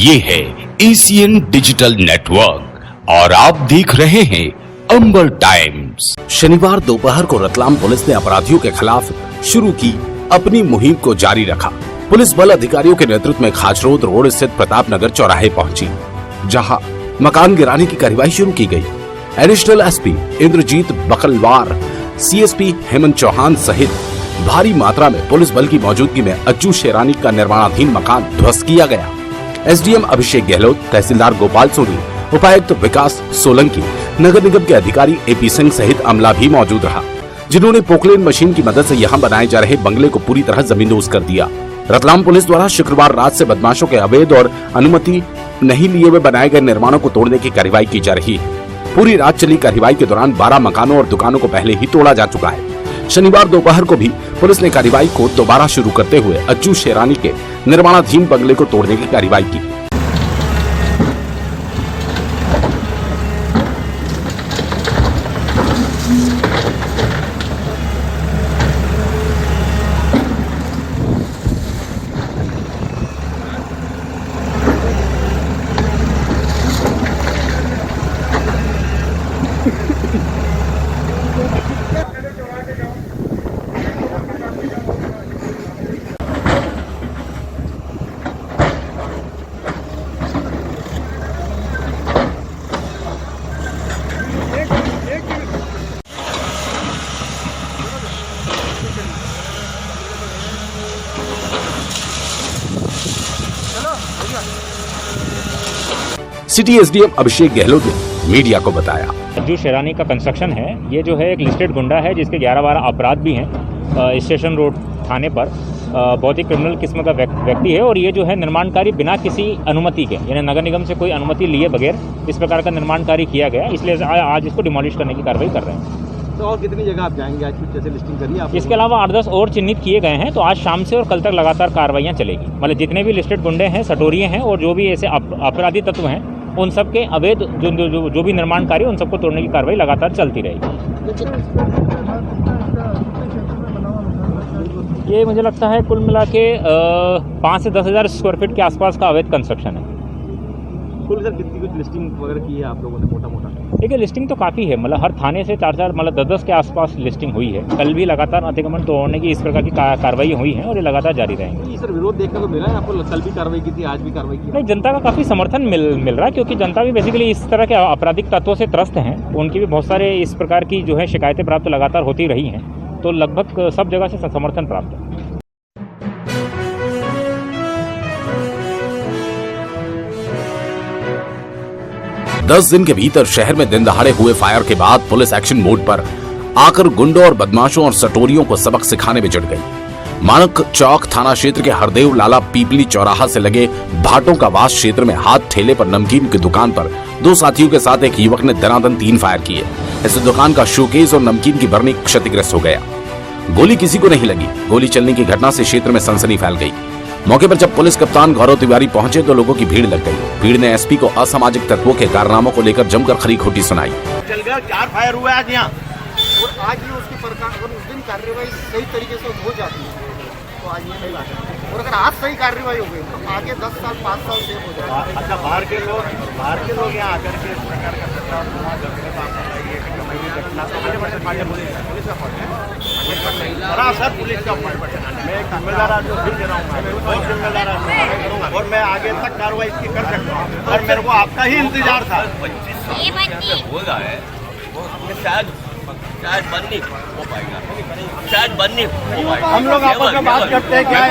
ये है Asian digital network और आप देख रहे हैं अंबर टाइम्स। शनिवार दोपहर को रतलाम पुलिस ने अपराधियों के खिलाफ शुरू की अपनी मुहिम को जारी रखा। पुलिस बल अधिकारियों के नेतृत्व में खाचरोद रोड स्थित प्रताप नगर चौराहे पहुंची, जहां मकान गिराने की कार्रवाई शुरू की गई। Additional SP Indrajit Bakalwar, CSP Hemant Chauhan सहित भारी मात्रा में पुलिस बल की मौजूदगी में अज्जू शेरानी का निर्माणाधीन मकान ध्वस्त किया गया। एसडीएम अभिषेक गहलोत, तहसीलदार गोपाल सोनी, उपायुक्त विकास सोलंकी, नगर निगम के अधिकारी एपी सिंह सहित अमला भी मौजूद रहा, जिन्होंने पोकलेन मशीन की मदद से यहां बनाए जा रहे बंगले को पूरी तरह जमींदोज कर दिया। रतलाम पुलिस द्वारा शुक्रवार रात से बदमाशों के अवैध और अनुमति नहीं लिए हुए बनाए गए निर्माणों को तोड़ने की कार्रवाई की जा रही है। पूरी रात चली कार्रवाई के दौरान 12 मकानों और दुकानों को पहले ही तोड़ा जा चुका है। शनिवार दोपहर को भी पुलिस ने कार्रवाई को दोबारा शुरू करते हुए अज्जू शेरानी के निर्माणाधीन बंगले को तोड़ने की कार्रवाई की। सिटी एसडीएम अभिषेक गहलोत ने मीडिया को बताया, जो शेरानी का कंस्ट्रक्शन है, ये जो है एक लिस्टेड गुंडा है जिसके 11-12 अपराध भी हैं स्टेशन रोड थाने पर। बहुत ही क्रिमिनल किस्म का व्यक्ति है और ये जो है निर्माण कार्य बिना किसी अनुमति के, यानी नगर निगम से कोई अनुमति लिए बगैर इस प्रकार का निर्माण कार्य किया गया, इसलिए आज इसको डिमोलिश करने की कार्रवाई कर रहे हैं। तो और कितनी जगह आप जाएंगे आज कुछ जैसे लिस्टिंग करिए आप? इसके अलावा 8-10 और चिन्हित किए गए हैं, तो आज शाम से और कल तक लगातार कार्रवाइयाँ चलेगी। मतलब जितने भी लिस्टेड गुंडे हैं, सटोरिये हैं और जो भी ऐसे अपराधी तत्व हैं, उन सब के अवैध जो भी निर्माण कार्य उन सबको तोड़ने की कार्रवाई लगातार चलती रहेगी। ये मुझे लगता है कुल मिला के 5 से 10 हज़ार स्क्वायर फीट के आसपास का अवैध कंस्ट्रक्शन है। कुल सर कितनी कुछ लिस्टिंग वगैरह की है आप लोगों ने मोटा-मोटा? देखिए लिस्टिंग तो काफ़ी है, मतलब हर थाने से 4-4 मतलब 10-10 के आसपास लिस्टिंग हुई है। कल भी लगातार अतिक्रमण तोड़ने की इस प्रकार की कार्रवाई हुई है और ये लगातार जारी रहेंगी। सर विरोध देखने को मिला है आपको? कल भी कार्रवाई की थी, आज भी कार्रवाई की? नहीं, जनता का काफ़ी समर्थन मिल रहा है, क्योंकि जनता भी बेसिकली इस तरह के आपराधिक तत्वों से त्रस्त हैं। उनकी भी बहुत सारे इस प्रकार की जो है शिकायतें प्राप्त लगातार होती रही हैं, तो लगभग सब जगह से समर्थन प्राप्त है। 10 दिन के भीतर शहर में दिन दहाड़े हुए फायर के बाद पुलिस एक्शन मोड पर आकर गुंडों और बदमाशों और सटोरियों को सबक सिखाने में जुट गई। मानक चौक थाना क्षेत्र के हरदेव लाला पीपली चौराहा से लगे भाटों का वास क्षेत्र में हाथ ठेले पर नमकीन की दुकान पर 2 साथियों के साथ एक युवक ने दनादन 3 फायर किए। इससे दुकान का शोकेस और नमकीन की बर्नी क्षतिग्रस्त हो गया। गोली किसी को नहीं लगी। गोली चलने की घटना से क्षेत्र में सनसनी फैल गई। मौके पर जब पुलिस कप्तान गौरव तिवारी पहुंचे तो लोगों की भीड़ लग गई। भीड़ ने एसपी को असामाजिक तत्वों के कारनामों को लेकर जमकर खरी खोटी सुनाई। चल गया 4 फायर हुआ आज यहाँ, और आज ही उसकी अगर उस दिन कार्रवाई सही तरीके से हो जाती है तो आज ये नहीं लाते, और अगर आज सही कार्रवाई हो गई तो आगे 10 साल 5 साल सेव हो जाएगा। अच्छा, बाहर के लोग यहाँ आकर के इस प्रकार का पुलिस का मैं एक जिम्मेदार आदमी फिर दे रहा हूँ, बहुत जिम्मेदार आदमी, और मैं आगे तक कार्रवाई इसकी कर सकता हूँ। और मेरे को आपका ही इंतजार था। 25 हो रहा है, शायद बंद नहीं हो पाएगा, शायद बंद नहीं हो पाएगा। हम लोग आपस में बात करते हैं, क्या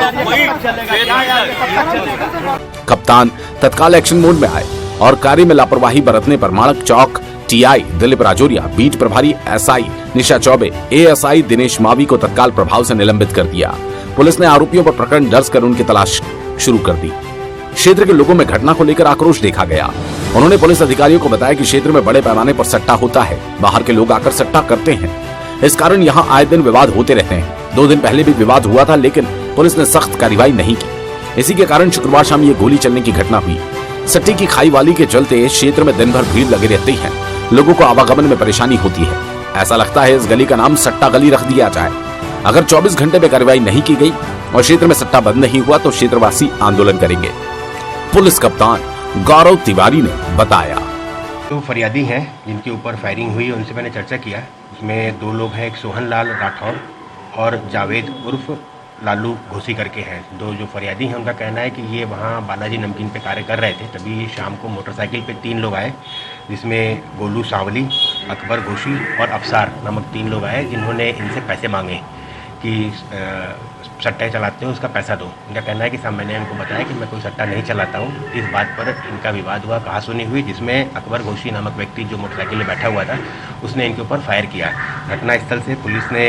कप्तान तत्काल एक्शन मोड में आए और कार्य में लापरवाही बरतने पर माणक चौक टीआई दिलीप राजौरिया, बीट प्रभारी एसआई निशा चौबे, एएसआई दिनेश मावी को तत्काल प्रभाव से निलंबित कर दिया। पुलिस ने आरोपियों पर प्रकरण दर्ज कर उनकी तलाश शुरू कर दी। क्षेत्र के लोगों में घटना को लेकर आक्रोश देखा गया। उन्होंने पुलिस अधिकारियों को बताया कि क्षेत्र में बड़े पैमाने पर सट्टा होता है, बाहर के लोग आकर सट्टा करते हैं, इस कारण यहाँ आए दिन विवाद होते रहते हैं। 2 दिन पहले भी विवाद हुआ था, लेकिन पुलिस ने सख्त कार्रवाई नहीं की। इसी के कारण शुक्रवार शाम ये गोली चलने की घटना हुई। सट्टी की खाई वाली के चलते क्षेत्र में दिन भर भीड़ लगी रहती है, लोगों को आवागमन में परेशानी होती है। ऐसा लगता है इस गली का नाम सट्टा गली रख दिया जाए। अगर 24 घंटे में कार्रवाई नहीं की गई और क्षेत्र में सट्टा बंद नहीं हुआ तो क्षेत्रवासी आंदोलन करेंगे। पुलिस कप्तान गौरव तिवारी ने बताया। तो फरियादी हैं जिनके ऊपर फायरिंग हुई, उनसे मैंने चर्चा किया। उसमें 2 लोग हैं, एक सोहन लाल राठौर और जावेद उर्फ लालू घोसी करके हैं। 2 जो फरियादी हैं उनका कहना है कि ये वहाँ बालाजी नमकीन पे कार्य कर रहे थे, तभी शाम को मोटरसाइकिल पे 3 लोग आए, जिसमें गोलू सांवली, अकबर घोसी और अफसार नामक 3 लोग आए, जिन्होंने इनसे पैसे मांगे कि सट्टा चलाते हो, उसका पैसा दो। इनका कहना है कि साहब मैंने इनको बताया कि मैं कोई सट्टा नहीं चलाता हूँ। इस बात पर इनका विवाद हुआ, कहासुनी हुई, जिसमें अकबर घोसी नामक व्यक्ति जो मोटरसाइकिल में बैठा हुआ था उसने इनके ऊपर फायर किया। घटनास्थल से पुलिस ने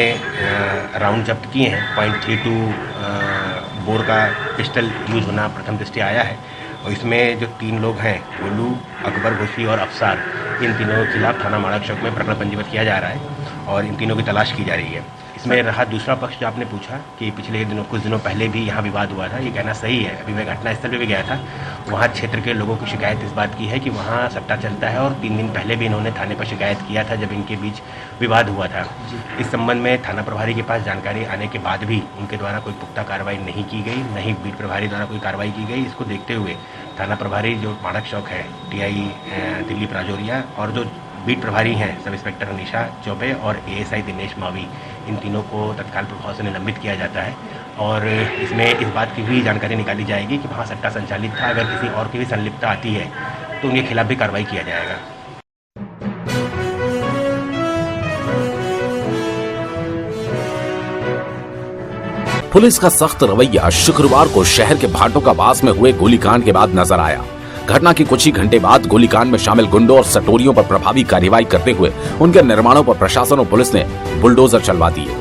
राउंड जब्त किए हैं। .32 बोर का पिस्टल यूज होना प्रथम दृष्टया आया है, और इसमें जो 3 लोग हैं, गोलू, अकबर घोसी और अफसार, इन तीनों के खिलाफ थाना माड़क चौक में प्रकरण पंजीबद्ध किया जा रहा है और इन तीनों की तलाश की जा रही है। इसमें रहा दूसरा पक्ष जो आपने पूछा कि पिछले कुछ दिनों पहले भी यहाँ विवाद हुआ था, ये कहना सही है। अभी मैं घटनास्थल पे भी गया था, वहाँ क्षेत्र के लोगों की शिकायत इस बात की है कि वहाँ सट्टा चलता है, और 3 दिन पहले भी इन्होंने थाने पर शिकायत किया था जब इनके बीच विवाद हुआ था। इस संबंध में थाना प्रभारी के पास जानकारी आने के बाद भी उनके द्वारा कोई पुख्ता कार्रवाई नहीं की गई, न ही बीट प्रभारी द्वारा कोई कार्रवाई की गई। इसको देखते हुए थाना प्रभारी जो माड़क चौक है, TI दिल्ली प्राजोरिया, और जो बीट प्रभारी हैं सब इंस्पेक्टर अनिशा चौबे और ASI दिनेश मावी, इन तीनों को तत्काल प्रभाव से निलंबित किया जाता है। और इसमें इस बात की भी जानकारी निकाली जाएगी कि वहाँ सट्टा संचालित था। अगर किसी और की भी संलिप्तता आती है तो उनके खिलाफ भी कार्रवाई किया जाएगा। पुलिस का सख्त रवैया शुक्रवार को शहर के भाटोकाबास में हुए गोलीकांड के बाद नजर आया। घटना के कुछ ही घंटे बाद गोलीकांड में शामिल गुंडों और सटोरियों पर प्रभावी कार्रवाई करते हुए उनके निर्माणों पर प्रशासन और पुलिस ने बुलडोजर चलवा दिए।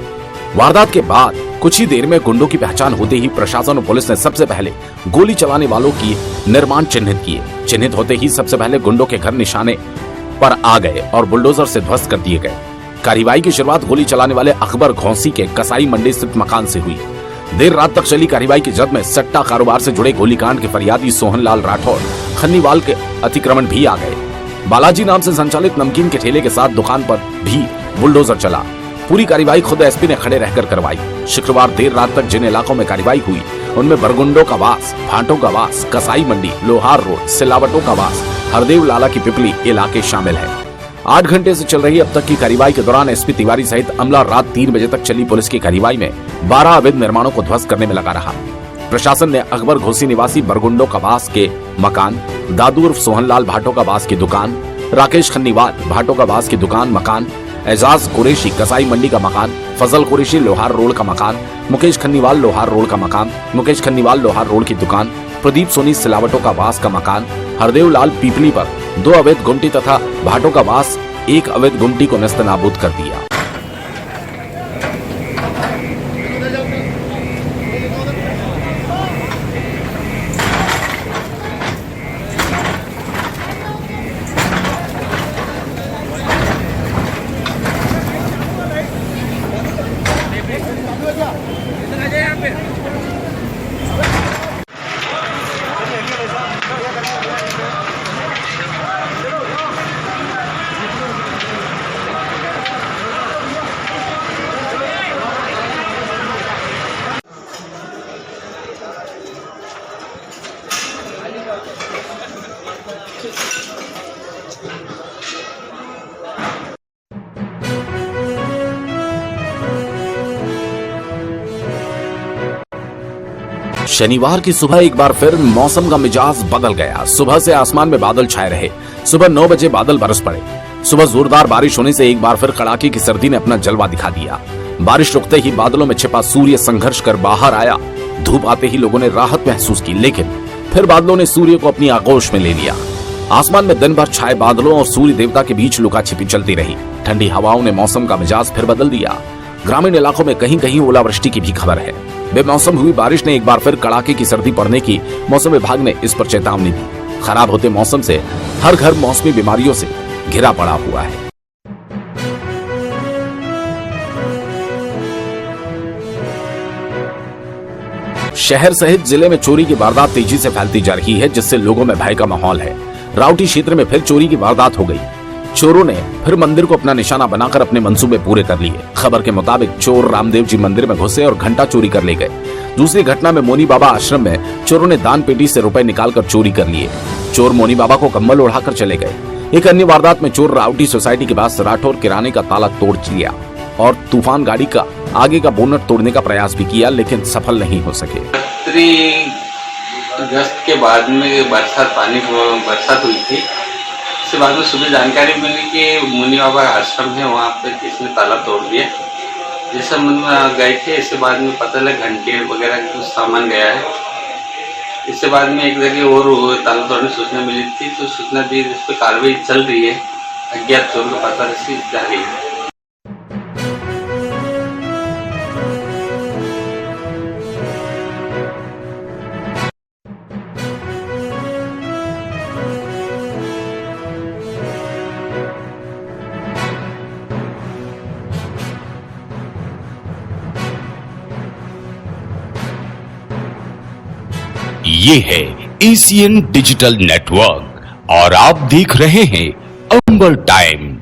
वारदात के बाद कुछ ही देर में गुंडों की पहचान होते ही प्रशासन और पुलिस ने सबसे पहले गोली चलाने वालों की निर्माण चिन्हित किए। चिन्हित होते ही सबसे पहले गुंडों के घर निशाने पर आ गए और बुलडोजर से ध्वस्त कर दिए गए। कार्रवाई की शुरुआत गोली चलाने वाले अकबर घोसी के कसाई मंडी स्थित मकान से हुई। देर रात तक चली कार्रवाई की जद में सट्टा कारोबार से जुड़े गोलीकांड के फरियादी सोहन लाल राठौर खन्नीवाल के अतिक्रमण भी आ गए। बालाजी नाम से संचालित नमकीन के ठेले के साथ दुकान पर भी बुलडोजर चला। पूरी कार्रवाई खुद SP ने खड़े रहकर करवाई। शुक्रवार देर रात तक जिन इलाकों में कार्रवाई हुई उनमें बरगुंडों का वास, भाटों का वास, कसाई मंडी, लोहार रोड, सिलावटों का वास, हरदेव लाला की पिपली इलाके शामिल है। 8 घंटे से चल रही अब तक की कार्रवाई के दौरान SP तिवारी सहित अमला रात 3 बजे तक चली पुलिस की कार्रवाई में 12 अवैध निर्माणों को ध्वस्त करने में लगा रहा। प्रशासन ने अकबर घोसी निवासी बरगुंडो कबास के मकान, दादू उर्फ सोहनलाल भाटो कबास की दुकान, राकेश खन्नीवाल भाटो कबास की दुकान मकान, एजाज कुरैशी कसाई मंडी का मकान, फजल कुरैशी लोहार रोड का मकान, मुकेश खन्नीवाल लोहार रोड का मकान, मुकेश खन्नीवाल लोहार रोड की दुकान, प्रदीप सोनी सिलावटों का वास का मकान, हरदेव लाल पीपली पर 2 अवैध गुमटी तथा भाटों का वास 1 अवैध गुमटी को नस्तनाबूद कर दिया। शनिवार की सुबह एक बार फिर मौसम का मिजाज बदल गया। सुबह से आसमान में बादल छाए रहे। सुबह 9 बजे बादल बरस पड़े। सुबह जोरदार बारिश होने से एक बार फिर कड़ाके की सर्दी ने अपना जलवा दिखा दिया। बारिश रुकते ही बादलों में छिपा सूर्य संघर्ष कर बाहर आया। धूप आते ही लोगों ने राहत महसूस की, लेकिन फिर बादलों ने सूर्य को अपनी आगोश में ले लिया। आसमान में दिन भर छाए बादलों और सूर्य देवता के बीच लुका छिपी चलती रही। ठंडी हवाओं ने मौसम का मिजाज फिर बदल दिया। ग्रामीण इलाकों में कहीं कहीं ओलावृष्टि की भी खबर है। बेमौसम हुई बारिश ने एक बार फिर कड़ाके की सर्दी पड़ने की मौसम विभाग ने इस पर चेतावनी दी। खराब होते मौसम से हर घर मौसमी बीमारियों से घिरा पड़ा हुआ है। शहर सहित जिले में चोरी की वारदात तेजी से फैलती जा रही है, जिससे लोगों में भय का माहौल है। राउटी क्षेत्र में फिर चोरी की वारदात हो गई। चोरों ने फिर मंदिर को अपना निशाना बनाकर अपने मंसूबे पूरे कर लिए। खबर के मुताबिक चोर रामदेव जी मंदिर में घुसे और घंटा चोरी कर ले गए। दूसरी घटना में मोनी बाबा आश्रम में चोरों ने दान पेटी से रुपए निकालकर चोरी कर लिए। चोर मोनी बाबा को कंबल उड़ाकर चले गए। एक अन्य वारदात में चोर राउटी सोसाइटी के पास राठौर किराने का ताला तोड़ लिया और तूफान गाड़ी का आगे का बोनट तोड़ने का प्रयास भी किया, लेकिन सफल नहीं हो सके। अगस्त के बाद में बरसात हुई थी। इसके बाद में सुबह जानकारी मिली कि मुनि बाबा आश्रम है, वहाँ पे किसने ताला तोड़ दिया। जिस संबंध में गए थे, इसके बाद में पता लगा घंटे वगैरह कुछ सामान गया है। इसके बाद में एक जगह और ताला तोड़ने की सूचना मिली थी, तो सूचना दी, इस पर कार्रवाई चल रही है। अज्ञात चोर को पता जा रही है। ये है एशियन डिजिटल नेटवर्क और आप देख रहे हैं अंबर टाइम।